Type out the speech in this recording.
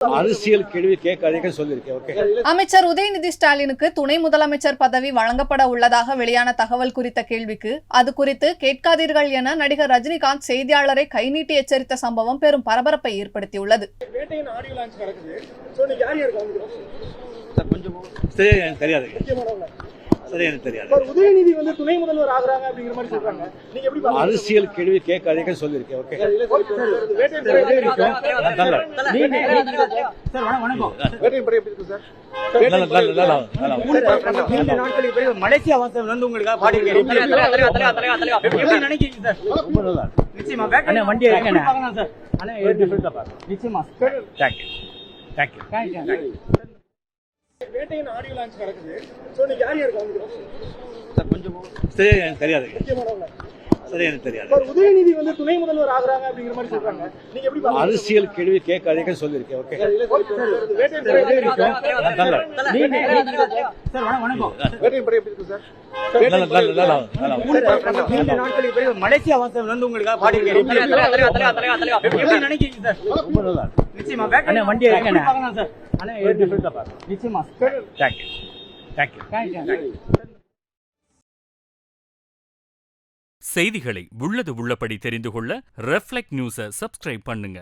அரசியல் கேள்வி கேட்காதீங்க சொல்லியிருக்கேன். ஓகே. அமைச்சர் உதயநிதி ஸ்டாலினுக்கு துணை முதலமைச்சர் பதவி வழங்கப்பட உள்ளதாக வெளியான தகவல் குறித்த கேள்விக்கு அது குறித்து கேட்காதீர்கள் என நடிகர் ரஜினிகாந்த் செய்தியாளரை கைநீட்டி எச்சரித்த சம்பவம் பெரும் பரபரப்பை ஏற்படுத்தியுள்ளது. உதயநிதி துணை முதல்வர் ஆகுறாங்க அப்படிங்கிற மாதிரி சொல்றாங்க. நீங்க எப்படி அரசியல் கேள்வி கேட்காதீங்க சொல்லியிருக்கேன். ஓகே. மலேசியா வாசல் வந்து உங்களுக்கு உதயநிதி துணை முதல்வர் ஆகுறாங்க அப்படிங்கிற மாதிரி சொல்றாங்க. நீங்க எப்படி அரசியல் கேள்வி கேட்காதீங்க சொல்லியிருக்கேன். ஓகே. மலேசியா வாசல் வந்து உங்களுக்கு செய்திகளை உள்ளது உள்ளபடி தெரிந்து கொள்ள ரெஃப்ளெக்ட் நியூஸை சப்ஸ்கிரைப் பண்ணுங்க.